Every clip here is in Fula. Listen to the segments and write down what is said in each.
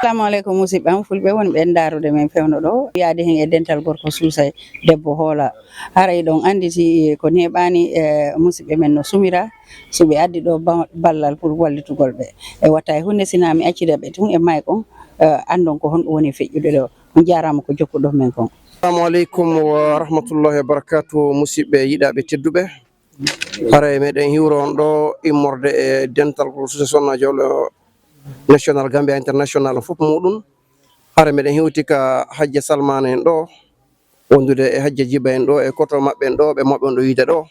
Assalamu alaikum musidɓe am fulɓe wonɓe ndarude men fewno ɗo yaade hen e dental gorko Suusay debbo hoola haray ɗon anditi ko neɓani musidɓe men no sumira so ɓe addi ɗo ballal pour wallitugol ɓe e watta e hunde sina mi accida ɓe tun e mayƙon andon ko honɗum woni feƴƴude ɗo on jarama ko jokkuɗon men kon. Assalamu alaikum wa rahmatullahi wa barakatuh musidɓe yiɗaɓe tedduɓe haray meɗen hiwro on ɗo immorde e dental gorko Suusay Sonna Jawlo national Gambia international fof muɗum hara meɗen hewti ka hajja Salmana en ɗo wondude e hajja Jiba en ɗo e koto mabɓe en ɗo ɓe moɓɓe on ɗo yiide ɗo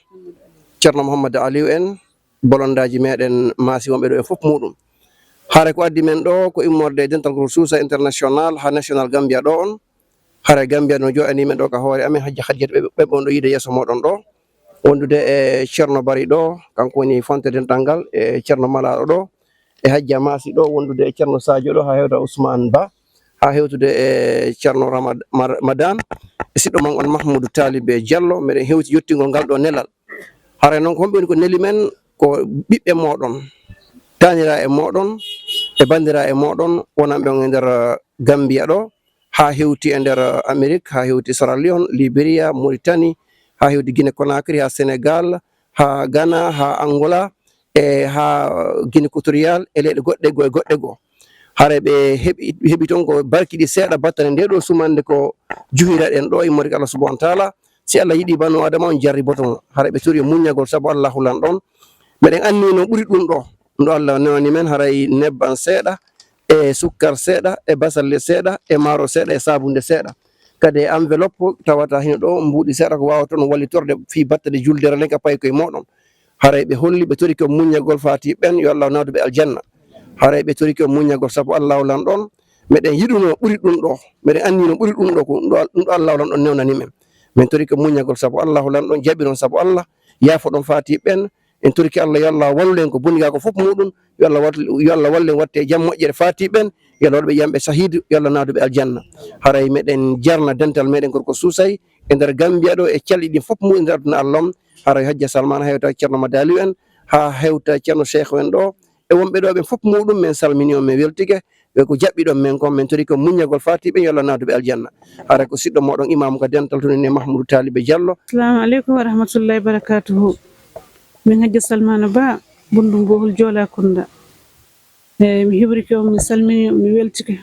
Ceerno Mouhamadou Aliou en bolondaji meɗen maasi wonɓe ɗo e fof muɗum hara ko addi men ɗo ko immorde dental gorko Suusay international ha national Gambia ɗo on hara Gambia no joɗani men ɗo ka hoore amen hajja Khadijatu ɓe on ɗo yiide yeeso moɗon ɗo wondude e Ceerno Bari ɗo kanko woni fonte dental ngal e Ceerno Malaɗo ɗo e hajja Masi ɗo wondude e Ceerno Sadio ɗo ha hewta Ousmane Ba ha hewtude e Ceerno Ramadan e siɗɗo man on Mahmoudou Talibé Diallo meɗen hewti yettingol ngal ɗo nelal hara noon ko homɓe woni ko neli men ko ɓiɓɓe moɗon tanira e moɗon e bandira e moɗon wonanɓe e nder Gambia ɗo ha hewti e nder Amérique ha hewti Sierra Leone Liberia Mauritanie ha hewti Guinée Conakry ha Sénégal ha Ghana ha Angola e ha Guinée Équatoriale e leyɗe goɗɗe goo hare ɓe heɓi toon ko barkiɗi seeɗa battane nde ɗo sumande ko juhiraɗen ɗo immorde Allah subhanahu wa taala si Allah yiɗi banu adama on jarriboton hare ɓe tori muñagol saabu Allah hulan ɗon meɗen anni no ɓuuri ɗum ɗo Allah newani men haray nebban seeɗa e sukkar seeɗa e basalle seeɗa e maaro seeɗa e sabunde seeɗa kadi e enveloppe tawata hino ɗo mbuuɗi seeɗa ko wawa toon wallitorde fi battade juldere len ka payi koye moɗon haray ɓe holli ɓe tori ko muñagol fati ɓen yo Allah nawdu ɓe aljanna haray ɓe tori ko muñagol saabu Allah hulan ɗon meɗen yiɗuno ɓuuri ɗum ɗo meɗen anni no ɓuuri ɗum ɗo ko ɗum ɗo Allah hulan ɗon newnani men min tori ko muñagol saabu Allah hulan ɗon jaɓi ɗon saabu Allah yaafo ɗon fati ɓen en toriki Allah yo Allah wallu en ko boniga ko fof muɗum yo Allah wallu en watte jaam moƴƴere fati ɓen yo Allah waɗɓe yamɓe sahidu yo Allah nawdu ɓe aljanna haray meɗen jarna dental meɗen gorko Suusay e nder Gambia ɗo e calɗi ɗin fof muɗum nder aduna Allah haray hajja Salmana hewta Ceerno Mouhamadou Aliou en ha hewta Ceerno Cheikh en ɗo e wonɓe ɗo ɓen fof muɗum min salmini on min weltike ɓe ko jaɓɓiɗon men kon min tori ko muñagol fati ɓe yo Allah nawdu ɓe aljanna haray ko siɗɗo moɗon imam ka dental toni ne Mahmoudou Talibé Diallo. Assalamu aleykum wa rahmatullahi wa barakatuhu min hajja Salmana Ba bundum bohol Joola Kunda e mi hibrike on mi salmini on mi weltike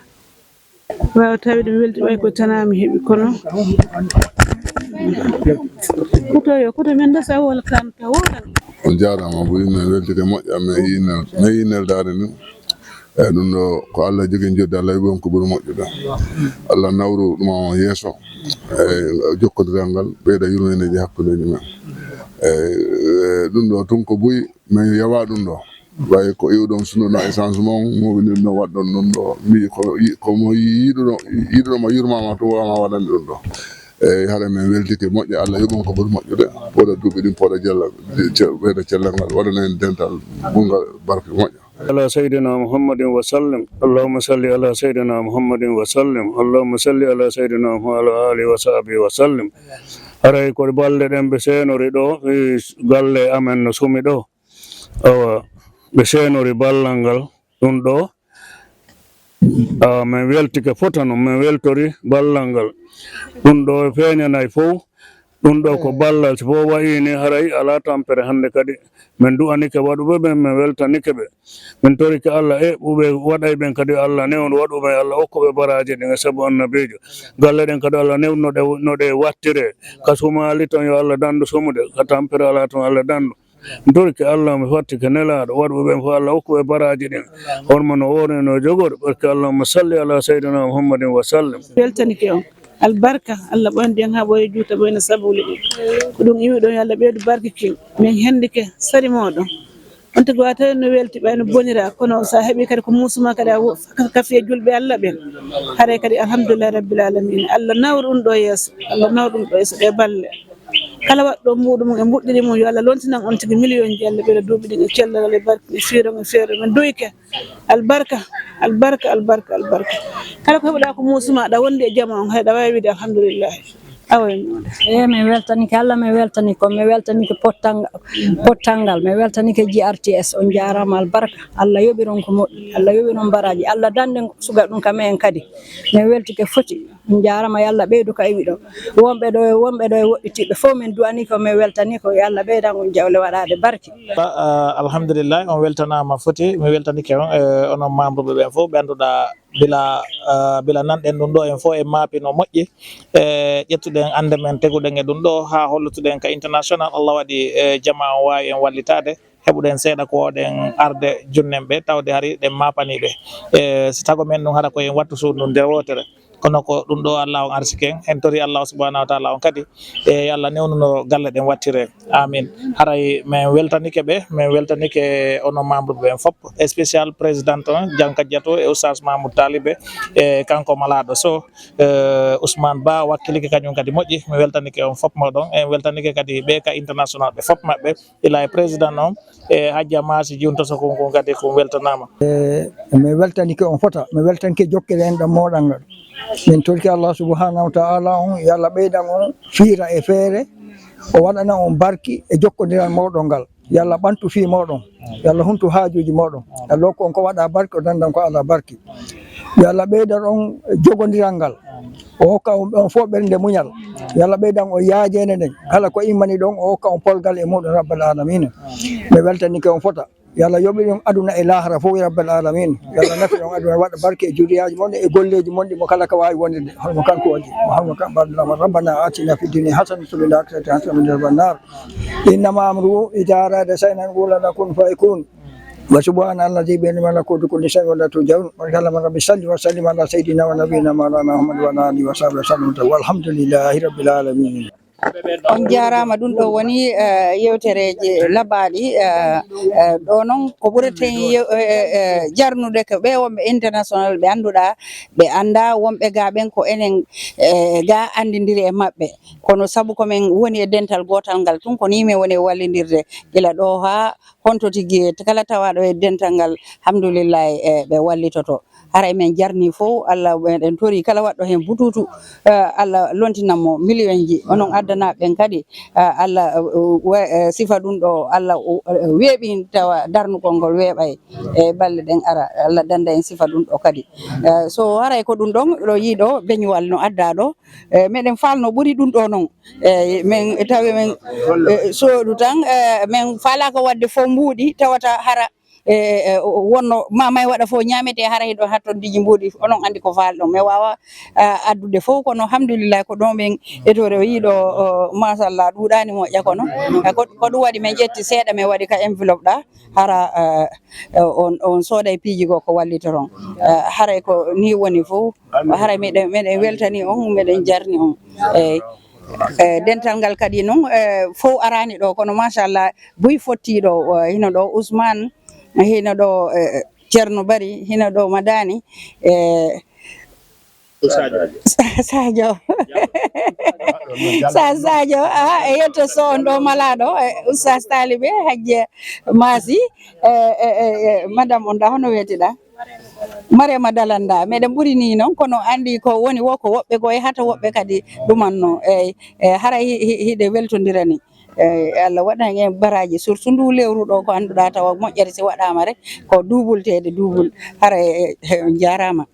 wawa tawide mi welti ɓay ko tana mi heeɓi kono kuto men dasa wala kan ta wolan on jarama bo ina weltike moƴƴa me yineldade ni eyi ɗum ɗo ko Allah jogui jodde Allah yiɓi on ko ɓuuri moƴƴude Allah nawru ɗuma yeeso e jokkodiral ngal ɓeyda yurmeneji hakkudeji men eyi ɗum ɗo tun ko boyi min yawa ɗum ɗo way ko iwɗon sunnuɗo essence mon moɓini no waɗɗon ɗum ɗo mbi komo yiɗuɗoma yurmama to wawama waɗande ɗum ɗo eyi haɗa min weltike moƴƴe Allah yoɓon ko ɓuuri moƴƴude poɗa duuɓi ɗin poɗa jella ɓeyda cellal ngal waɗana en dental bungal barke moƴƴa على سيدنا محمد وسلم اللهم صل على سيدنا محمد وسلم اللهم صل على سيدنا وعلى آله وصحبه وسلم haray ko balɗe ɗen ɓe senori ɗo galle amen no sumi ɗo awa ɓe senori ballal ngal ɗum ɗo min weltike fotano min weltori ballal ngal ɗum ɗo feñanay fof ɗum ɗo ko ballal so fof wayini haray ala tampere hande kadi min du'anike waɗuɓe ɓen min weltanike ɓe min torike Allah ɓuɓe waɗay ɓen kadi Allah newnu waɗuɓe Allah hokkuɓe baraji ɗin e saabu annabijo galle ɗen kadi Allah newnu no ɗe wattire ka sumali ton yo Allah dandu sumude ka tampere ala ton Allah dandu mi torike Allah mi fattike nelaɗo waɗuɓe ɓen fof Allah hokkuɓe baraji ɗin hormo no woni no jogoɗo barke Allahumma salli ala sayyidina Muhammadin wa sallim weltanike on albarka Allah ɓoyndi en ha ɓoye juuta ɓoyno sabuli ɗi ko ɗum iwi ɗon yo Allah ɓeydu barkiki min hendike sari moɗon on tigi wa tawi no welti ɓayno bonira kono sa heeɓi kadi ko musuma kadi a kafi e julɓe Allah ɓen haray kadi alhamdulillahi rabbil alamina Allah nawru ɗum ɗo yeeso Allah nawru ɗum ɗo yeeso ɗe balle kala waɗɗo muɗum e mbuɗɗiri mum yo Allah lontinan on tigi million ji Allah ɓeyda duuɓi ɗin e cellal e barke e fiiron e feere min duyke albarka kala ko heɓɗa ko musuma aɗa wondi e jama on hayɗa wawi wiide alhamdulillahi awoy mi weltanike Allah, mi weltanike mi weltanike pottangal, mi weltanike GRTS. On jarama albarka, Allah yoɓiron ko moƴƴi, Allah yoɓiron baraji, Allah dande suga ɗum kamen kadi mi weltike foti. On jarama, yalla ɓeydu ka iwi ɗo wonɓe ɗo e woɗɗitiɓe fof min du'ani ko mi weltani ko yalla ɓeydan on jawle waɗade barki. Alhamdulillah, on weltanama foti, mi weltanike on onon membre ɓe fof ɓe anduɗa bila nanɗen ɗum ɗo en fof e maapi no moƴƴi ƴettuɗen ande men teguɗen e ɗum ɗo ha hollutuɗen ka international. Allah waɗi jama on wawi en wallitade heɓuɗen seeɗa ko woɗen arde junnen ɓe tawde hari ɗen mapaniɓe si tago men ɗum hara koyen wattu suudu nder wotere, kono ko ɗum ɗo Allah on arsiken en tori Allah subhanahu wa taala on kadi e Allah newnuno galle ɗen wattire. Amin. Haray min weltanike ɓe, min weltanike onon membre ɓe fop, e spécial président on Janka Diato e Oustaz Mamoud Talibé e kanko malaɗo so Ousmane Ba wakkilike kañum kadi moƴƴi. Mi weltanike on fop moɗon, en weltanike kadi ɓe ka international ɓe fop maɓɓe ila e président on e Hadja Masi Junta Sokon kon kadi ko weltanama. Mi weltanike on fota, mi weltanike jokkere en ɗam moɗon ngal. Min torki Allah subhanahu wa ta'ala on, yalla ɓeydan on fiira e feere, o waɗana on barki e jokkodiral moɗon ngal, yalla ɓantu fi moɗon, yalla huntu haajuji moɗon, yalla hokku on ko waɗa barki, o dandan ko ala barki, yalla ɓeydan on jogodiral ngal, o hokka on fof ɓernde muñal, yalla ɓeydan on yaajene nden kala ko immani ɗon, o hokka on polgal e muɗum rabbal alamina. Mi weltanike on fota, yalla yoɓi on aduna e lahara fof rabbal alamin, yalla nafi on aduna waɗa barke e juriyaji mon e golleji mon ɗimo kala ka wawi wonde holmo kanko waɗi Muhammad kan badlama rabbana atina fid dunya hasanatan wa fil akhirati hasanatan wa qina nar innama amru idha arada shay'an an yaqula kun fayakun wa subhana allazi bi yadihi malakutu kulli shay'in wa la tujawun wa kallama rabbi salli wa sallim ala sayidina wa nabiyina maulana Muhammad wa ala alihi wa sahbihi sallam walhamdulillahi rabbil alamin. On jarama, ɗum ɗo woni yewtereje labaɗi ɗo noon ko ɓureten jarnude ko ɓe wonɓe international ɓe annduɗa ɓe anda wonɓe ga ɓen ko enen ga andidiri e maɓɓe, kono saabu komin woni e dental gotal ngal tun ko ni min woni e wallidirde gila ɗo ha honto tigui kala tawaɗo e dental ngal hamdoulillahi ɓe wallitoto. Haray men jarni fof Allah meɗen tori kala waɗɗo hen bututu Allah lontinanmo million ji, onon addana ɓen kadi Allah sifa ɗum ɗo, Allah weeɓi tawa darnugol ngol weeɓay e balle ɗen ara, Allah danda en sifa ɗum ɗo kadi. So haray ko ɗum ɗon ɗo yiiɗo beñuwal no adda ɗo meɗen falno ɓuuri ɗum ɗo noon min tawi men soɗu tan min falaka wadde fo mbuuɗi tawata hara wonno mamay waɗa fof ñamete haray ɗo hatton diji mbuuɗi, onon andi ko faali ɗon mi wawa addude fof, kono alhamdulillah ko ɗon ɓen etore o yiiɗo machallah ɗuɗani moƴƴa, kono ko ɗum waɗi min ƴetti seeɗa min waɗi ka enveloppe ɗa hara on sooɗay piiji go ko wallitoton. Haray ko ni woni fof, haray meɗen weltani on, meɗen jarni on eyyi. Dental ngal kadi noon fof arani ɗo, kono machallah buy fottiɗo hino ɗo Ousmane, hino ɗo Ceerno Bari, hino ɗo Madani Sadio Sadio e yetto so on ɗo malaɗo Oustaz Talibé Hadja Masi madame on ɗa hono wiyetiɗa Mariama Dalanda, meɗen ɓuri ni noon, kono andi ko woni wo ko woɓɓe go e hata woɓɓe kadi ɗumanno eyyi haray hiɗe weltodirani Allah waɗan en baraji surtout ndu lewru ɗo ko annduɗa tawa moƴƴere si waɗama rek ko duubultede duubul. Haray jarama.